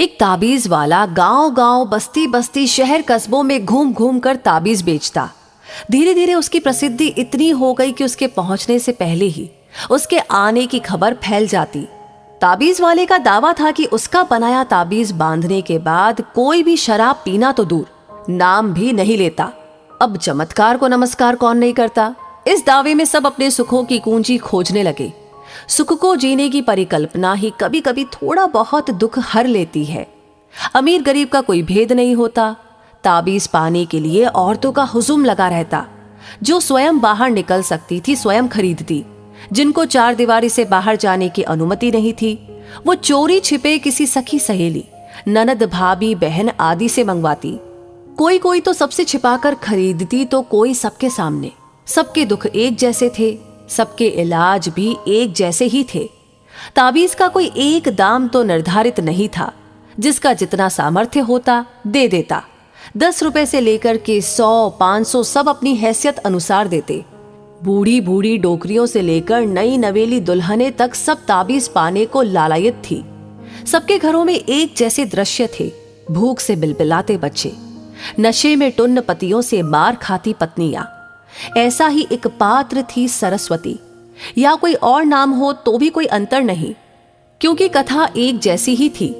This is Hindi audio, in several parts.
एक ताबीज वाला गांव-गांव, बस्ती-बस्ती, शहर कस्बों में घूम घूम कर ताबीज बेचता। धीरे धीरे उसकी प्रसिद्धि इतनी हो गई कि उसके पहुंचने से पहले ही उसके आने की खबर फैल जाती। ताबीज वाले का दावा था कि उसका बनाया ताबीज बांधने के बाद कोई भी शराब पीना तो दूर, नाम भी नहीं लेता। अब चमत्कार को नमस्कार कौन नहीं करता। इस दावे में सब अपने सुखों की कुंजी खोजने लगे। सुख को जीने की परिकल्पना ही कभी कभी थोड़ा बहुत दुख हर लेती है। अमीर गरीब का कोई भेद नहीं होता। ताबीज पाने के लिए औरतों का हुजूम लगा रहता। जो स्वयं बाहर निकल सकती थी स्वयं खरीदती। जिनको चार दीवारी से बाहर जाने की अनुमति नहीं थी वो चोरी छिपे किसी सखी सहेली, ननद, भाभी, बहन आदि से मंगवाती। कोई कोई तो सबसे छिपाकर खरीदती तो कोई सबके सामने। सबके दुख एक जैसे थे, सबके इलाज भी एक जैसे ही थे। ताबीज का कोई एक दाम तो निर्धारित नहीं था। जिसका जितना सामर्थ्य होता दे देता। 10 रुपए से लेकर के 100, 500 सब अपनी हैसियत अनुसार देते। बूढ़ी बूढ़ी डोकरियों से लेकर नई नवेली दुल्हने तक सब ताबीज पाने को लालायत थी। सबके घरों में एक जैसे दृश्य थे। भूख से बिलबिलाते बच्चे, नशे में टुन्न पतियों से मार खाती पत्नियां। ऐसा ही एक पात्र थी सरस्वती। या कोई और नाम हो तो भी कोई अंतर नहीं, क्योंकि कथा एक जैसी ही थी।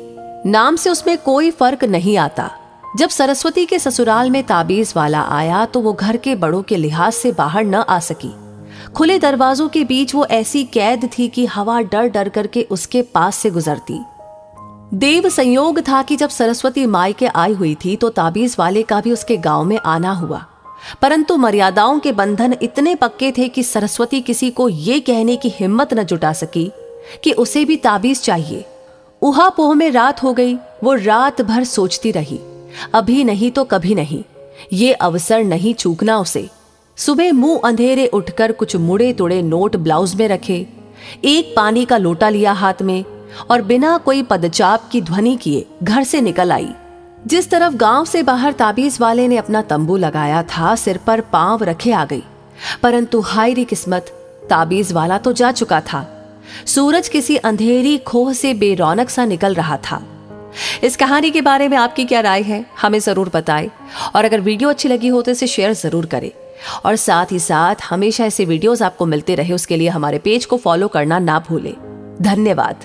नाम से उसमें कोई फर्क नहीं आता। जब सरस्वती के ससुराल में ताबीज वाला आया तो वो घर के बड़ों के लिहाज से बाहर न आ सकी। खुले दरवाजों के बीच वो ऐसी कैद थी कि हवा डर डर करके उसके पास से गुजरती। देव संयोग था कि जब सरस्वती मायके आई हुई थी तो ताबीज वाले का भी उसके गांव में आना हुआ। परंतु मर्यादाओं के बंधन इतने पक्के थे कि सरस्वती किसी को ये कहने की हिम्मत न जुटा सकी कि उसे भी ताबीज चाहिए। उहापोह में रात हो गई। वो रात भर सोचती रही, अभी नहीं तो कभी नहीं, ये अवसर नहीं चूकना उसे। सुबह मुंह अंधेरे उठकर कुछ मुड़े तुड़े नोट ब्लाउज में रखे, एक पानी का लोटा लिया हाथ में और बिना कोई पदचाप की ध्वनि किए घर से निकल आई। जिस तरफ गांव से बाहर ताबीज वाले ने अपना तंबू लगाया था, सिर पर पांव रखे आ गई। परंतु हाय री किस्मत, ताबीज वाला तो जा चुका था। सूरज किसी अंधेरी खोह से बेरौनक सा निकल रहा था। इस कहानी के बारे में आपकी क्या राय है, हमें जरूर बताएं। और अगर वीडियो अच्छी लगी हो तो इसे शेयर जरूर करें। और साथ ही साथ हमेशा ऐसे वीडियोस आपको मिलते रहे उसके लिए हमारे पेज को फॉलो करना ना भूलें। धन्यवाद।